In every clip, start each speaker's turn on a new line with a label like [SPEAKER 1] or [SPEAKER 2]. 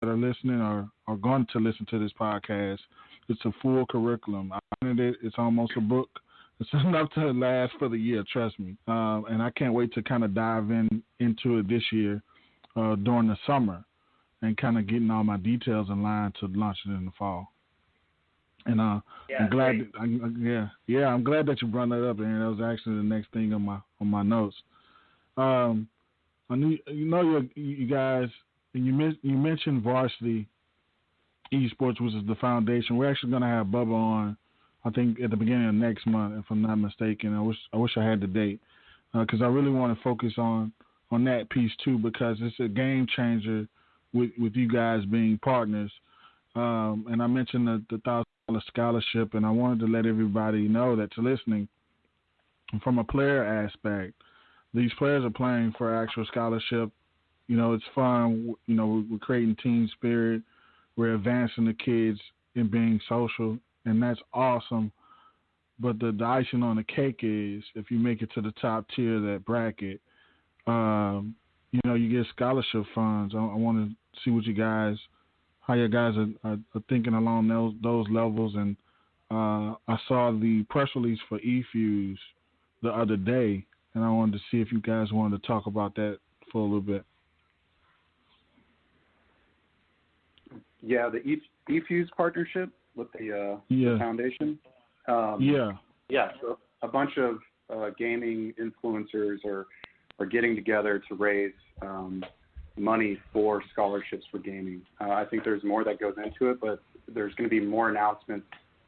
[SPEAKER 1] that are listening or are going to listen to this podcast, it's a full curriculum. I wanted it. It's almost a book. It's enough to last for the year, trust me. And I can't wait to kind of dive into it this year during the summer and kind of getting all my details in line to launch it in the fall. And I'm glad. I'm glad that you brought that up, and that was actually the next thing on my notes. I knew, you guys, and you mentioned varsity esports, which is the foundation. We're actually going to have Bubba on, I think, at the beginning of next month, if I'm not mistaken. I wish I had the date because I really want to focus on that piece too, because it's a game changer with you guys being partners. And I mentioned the $1,000 scholarship, and I wanted to let everybody know that's listening, from a player aspect, these players are playing for actual scholarship. It's fun. We're creating team spirit. We're advancing the kids in being social, and that's awesome. But the icing on the cake is if you make it to the top tier of that bracket, you get scholarship funds. I want to see how you guys are thinking along those levels. And I saw the press release for eFuse the other day, and I wanted to see if you guys wanted to talk about that for a little bit.
[SPEAKER 2] Yeah, the eFuse partnership with the foundation. So a bunch of gaming influencers are getting together to raise money for scholarships for gaming. I think there's more that goes into it, but there's going to be more announcements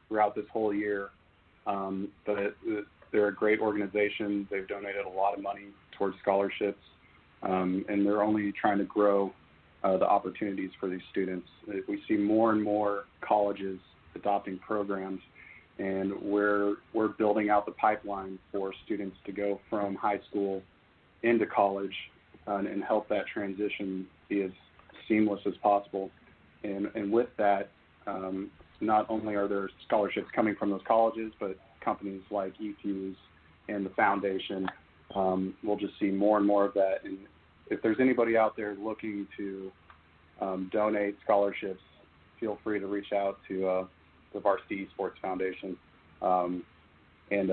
[SPEAKER 2] throughout this whole year. But they're a great organization. They've donated a lot of money towards scholarships, and they're only trying to grow the opportunities for these students. We see more and more colleges adopting programs, and we're building out the pipeline for students to go from high school into college and help that transition be as seamless as possible. And with that, not only are there scholarships coming from those colleges, but companies like eFuse and the foundation will just see more and more of that. And if there's anybody out there looking to donate scholarships, feel free to reach out to the Varsity Esports Foundation and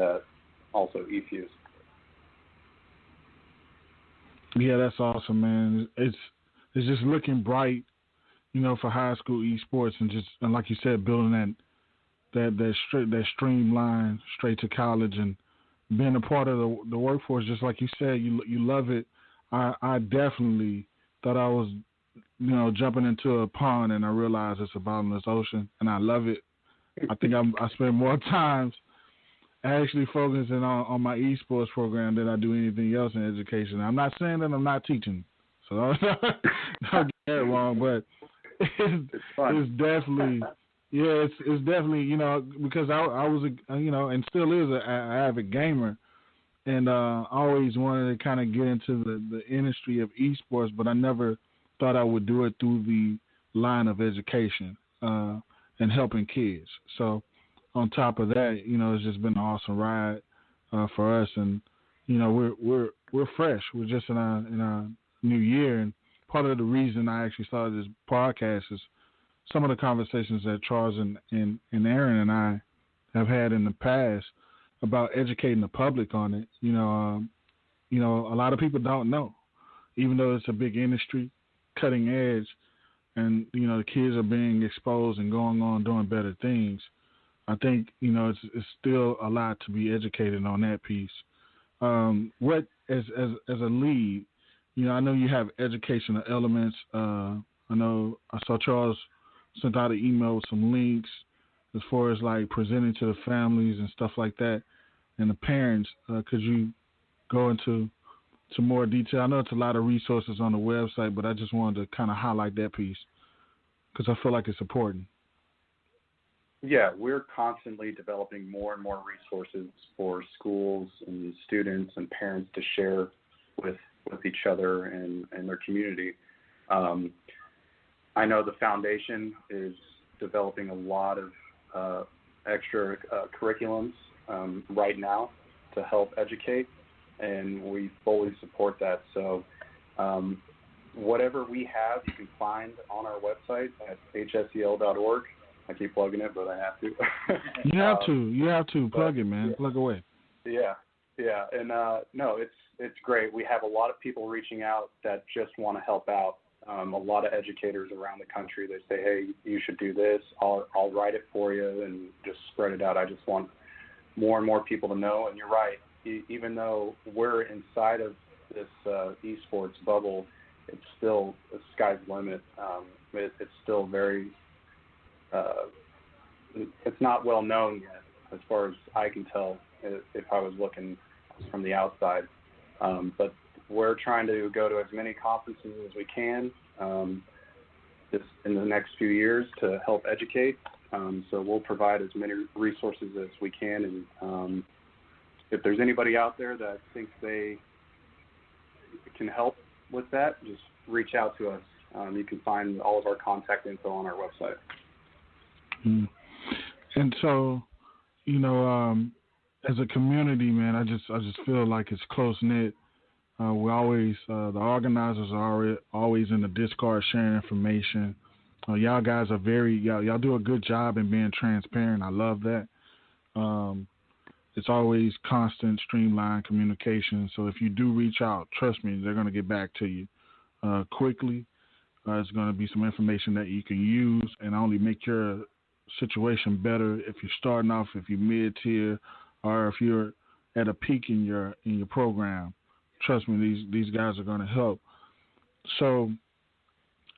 [SPEAKER 2] also eFuse.
[SPEAKER 1] Yeah, that's awesome, man. It's just looking bright, for high school esports, and like you said, building that streamline straight to college and being a part of the workforce. Just like you said, you love it. I definitely thought I was, jumping into a pond, and I realized it's a bottomless ocean, and I love it. I think I spend more times actually focusing on my esports program than I do anything else in education. I'm not saying that I'm not teaching, so don't get that wrong, but it's definitely, it's definitely, because I was, and still is an avid gamer, and I always wanted to kind of get into the industry of esports, but I never thought I would do it through the line of education and helping kids. So on top of that, it's just been an awesome ride for us, and we're fresh. We're just in our new year, and part of the reason I actually started this podcast is some of the conversations that Charles and Aaron and I have had in the past about educating the public on it. A lot of people don't know, even though it's a big industry, cutting edge, and the kids are being exposed and going on doing better things. I think it's still a lot to be educated on that piece. What as a lead, I know you have educational elements. I know I saw Charles sent out an email with some links as far as like presenting to the families and stuff like that, and the parents. Could you go into more detail? I know it's a lot of resources on the website, but I just wanted to kind of highlight that piece because I feel like it's important.
[SPEAKER 2] Yeah, we're constantly developing more and more resources for schools and students and parents to share with each other and their community. I know the foundation is developing a lot of extra curriculums right now to help educate, and we fully support that. So whatever we have, you can find on our website at hsel.org. I keep plugging it, but I have to.
[SPEAKER 1] You have to plug it, man.
[SPEAKER 2] Yeah.
[SPEAKER 1] Plug away.
[SPEAKER 2] Yeah, and no, it's great. We have a lot of people reaching out that just want to help out. A lot of educators around the country. They say, "Hey, you should do this. I'll write it for you and just spread it out." I just want more and more people to know. And you're right. Even though we're inside of this esports bubble, it's still the sky's the limit. It's still very. It's not well known yet, as far as I can tell. If I was looking from the outside, but we're trying to go to as many conferences as we can just in the next few years to help educate. So we'll provide as many resources as we can. And if there's anybody out there that thinks they can help with that, just reach out to us. You can find all of our contact info on our website.
[SPEAKER 1] And so, as a community, man, I just feel like it's close knit. We always the organizers are always in the Discord sharing information. Y'all guys are y'all do a good job in being transparent. I love that. It's always constant, streamlined communication. So if you do reach out, trust me, they're going to get back to you quickly. It's going to be some information that you can use and only make your situation better if you're starting off, if you're mid-tier, or if you're at a peak in your program. Trust me, these guys are going to help. So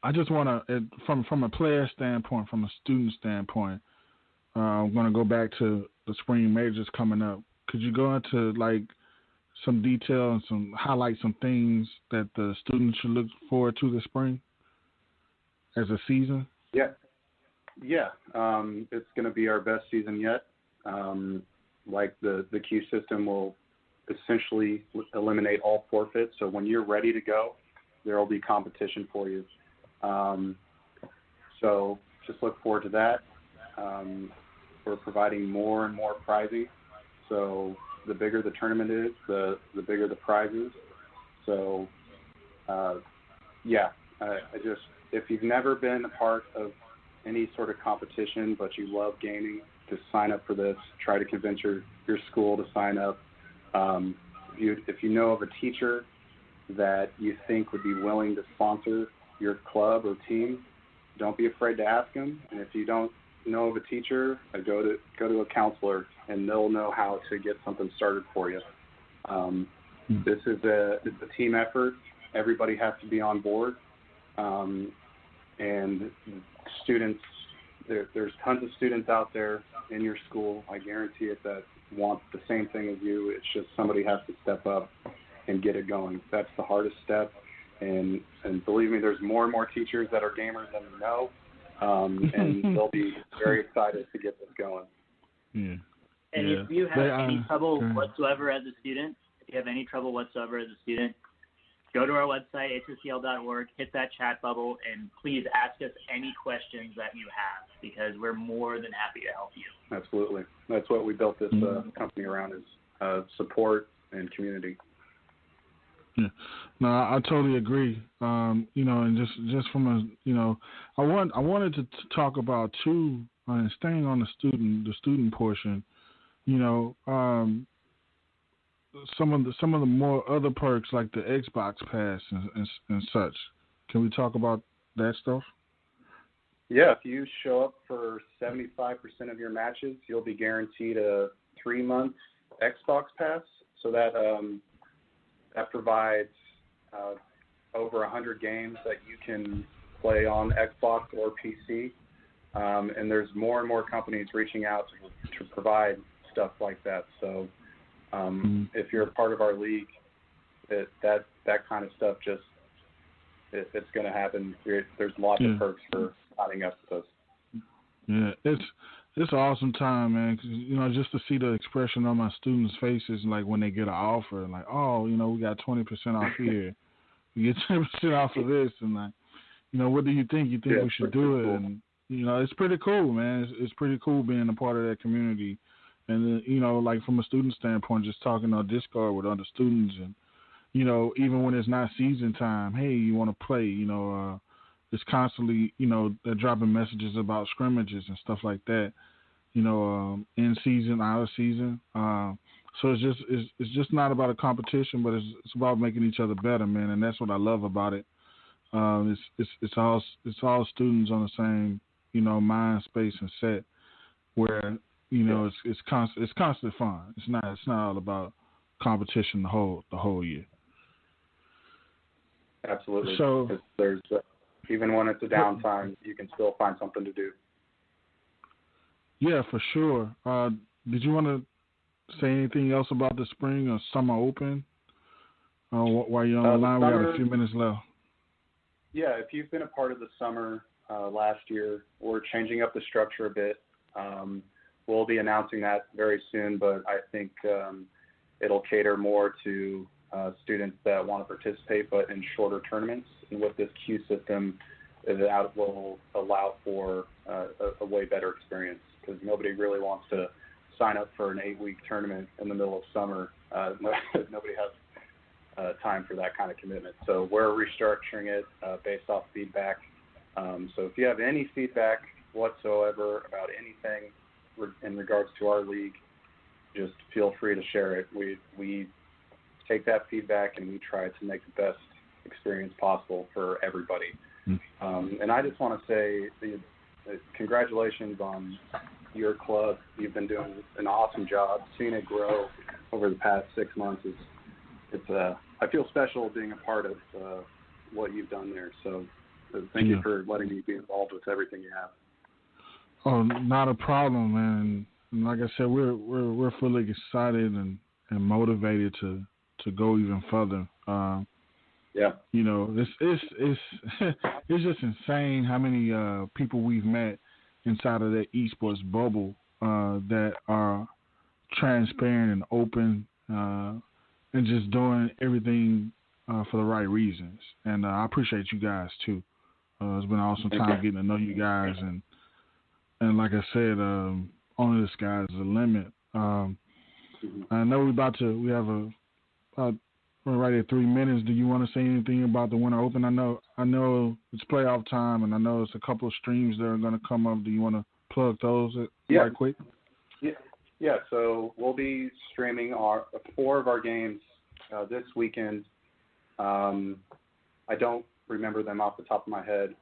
[SPEAKER 1] I just want to, from a player standpoint, from a student standpoint, I'm going to go back to the spring majors coming up. Could you go into like some detail and highlight some things that the students should look forward to this spring as a season?
[SPEAKER 2] Yeah. It's going to be our best season yet. Like the queue system will essentially eliminate all forfeits. So when you're ready to go, there will be competition for you. So just look forward to that. We're providing more and more prizing. So the bigger the tournament is, the bigger the prizes. So, if you've never been a part of any sort of competition, but you love gaming, just sign up for this. Try to convince your school to sign up. If you know of a teacher that you think would be willing to sponsor your club or team, don't be afraid to ask them. And if you don't know of a teacher, go to a counselor, and they'll know how to get something started for you. This is it's a team effort. Everybody has to be on board. And students, there's tons of students out there in your school, I guarantee it, that want the same thing as you. It's just somebody has to step up and get it going. That's the hardest step. And believe me, there's more and more teachers that are gamers than you know. And they'll be very excited to get this going.
[SPEAKER 3] Yeah. And if you have any trouble whatsoever as a student, go to our website, hsel.org, hit that chat bubble, and please ask us any questions that you have, because we're more than happy to help you.
[SPEAKER 2] Absolutely. That's what we built this company around, is support and community.
[SPEAKER 1] Yeah. No, I totally agree. And just from I wanted to talk about too, staying on the student portion. Some of the more other perks like the Xbox Pass and such. Can we talk about that stuff?
[SPEAKER 2] Yeah, if you show up for 75% of your matches, you'll be guaranteed a 3-month Xbox Pass. So that provides over 100 games that you can play on Xbox or PC. And there's more and more companies reaching out to provide stuff like that. So if you're a part of our league, that kind of stuff it's going to happen. There's lots of perks for signing up with us.
[SPEAKER 1] Yeah, it's an awesome time, man. 'Cause, just to see the expression on my students' faces, like when they get an offer, like, oh, we got 20% off here, we get 10% off of this, and like, what do you think? You think we should do it? Cool. And it's pretty cool, man. It's pretty cool being a part of that community. And then, like from a student standpoint, just talking on Discord with other students and even when it's not season time, hey, you want to play, it's constantly, they're dropping messages about scrimmages and stuff like that, in season, out of season. So it's just not about a competition, but it's about making each other better, man. And that's what I love about it. It's all students on the same, mind, space, and set where, it's constant fun. It's not all about competition the whole year.
[SPEAKER 2] Absolutely.
[SPEAKER 1] So
[SPEAKER 2] there's even when it's a downtime, you can still find something to do.
[SPEAKER 1] Yeah, for sure. Did you want to say anything else about the spring or summer open? While you're on the line, we have a few minutes left.
[SPEAKER 2] Yeah, if you've been a part of the summer last year, we're changing up the structure a bit. We'll be announcing that very soon, but I think it'll cater more to students that want to participate, but in shorter tournaments. And with this queue system, that will allow for a way better experience, because nobody really wants to sign up for an 8-week tournament in the middle of summer. Nobody has time for that kind of commitment. So we're restructuring it based off feedback. So if you have any feedback whatsoever about anything in regards to our league, just feel free to share it. We take that feedback and we try to make the best experience possible for everybody. And I just want to say congratulations on your club. You've been doing an awesome job. Seeing it grow over the past 6 months I feel special being a part of what you've done there. So thank you for letting me be involved with everything you have.
[SPEAKER 1] Oh, not a problem, man. And like I said, we're fully excited and motivated to go even further. It's just insane how many people we've met inside of that esports bubble that are transparent and open and just doing everything for the right reasons. And I appreciate you guys too. It's been an awesome time getting to know you guys, and like I said, only the sky's the limit. I know we're right at 3 minutes. Do you want to say anything about the Winter Open? I know it's playoff time, and I know it's a couple of streams that are going to come up. Do you want to plug those right quick?
[SPEAKER 2] Yeah. So we'll be streaming 4 of our games this weekend. I don't remember them off the top of my head,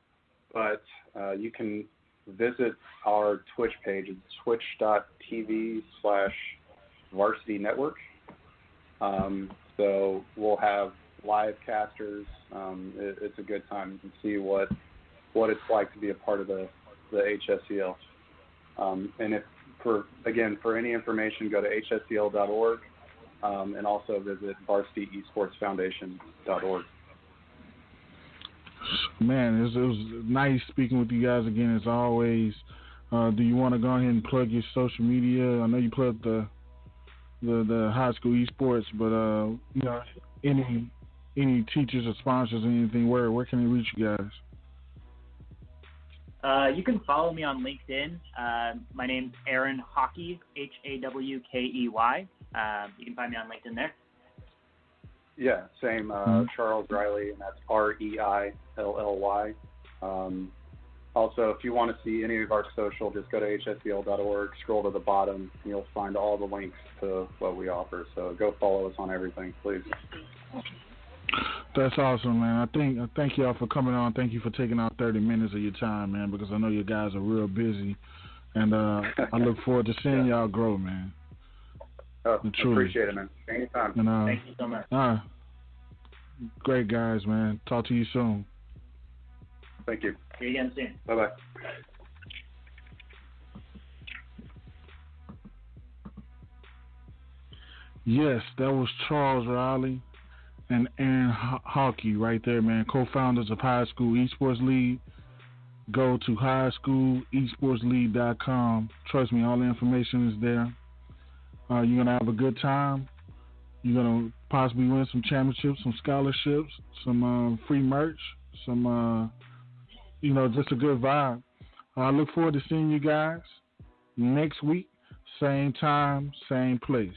[SPEAKER 2] but you can visit our Twitch page. It's twitch.tv/varsity network. So we'll have live casters. It's a good time. You can see what it's like to be a part of the HSEL. And for any information, go to hsel.org and also visit varsityesportsfoundation.org.
[SPEAKER 1] Man, it was nice speaking with you guys again as always. Do you want to go ahead and plug your social media? I know you plugged the High School Esports, but any teachers or sponsors or anything, where can they reach you guys?
[SPEAKER 3] You can follow me on LinkedIn. My name's Aaron Hawkey, Hawkey. You can find me on LinkedIn there.
[SPEAKER 2] Yeah, same. Charles Reilly, and that's Reilly. Also, if you want to see any of our social, just go to hsel.org, scroll to the bottom, and you'll find all the links to what we offer. So go follow us on everything, please.
[SPEAKER 1] That's awesome, man. I thank y'all for coming on. Thank you for taking out 30 minutes of your time, man, because I know you guys are real busy. And I look forward to seeing y'all grow, man.
[SPEAKER 2] Appreciate it, man. Anytime.
[SPEAKER 3] And, thank you so much.
[SPEAKER 1] Great guys, man. Talk to you soon.
[SPEAKER 2] Thank you.
[SPEAKER 3] See you again soon.
[SPEAKER 2] Bye-bye.
[SPEAKER 1] Yes, that was Charles Reilly and Aaron Hawkey right there, man. Co-founders of High School Esports League. Go to highschoolesportsleague.com. Trust me, all the information is there. You're going to have a good time. You're going to possibly win some championships, some scholarships, some free merch, some, just a good vibe. I look forward to seeing you guys next week, same time, same place.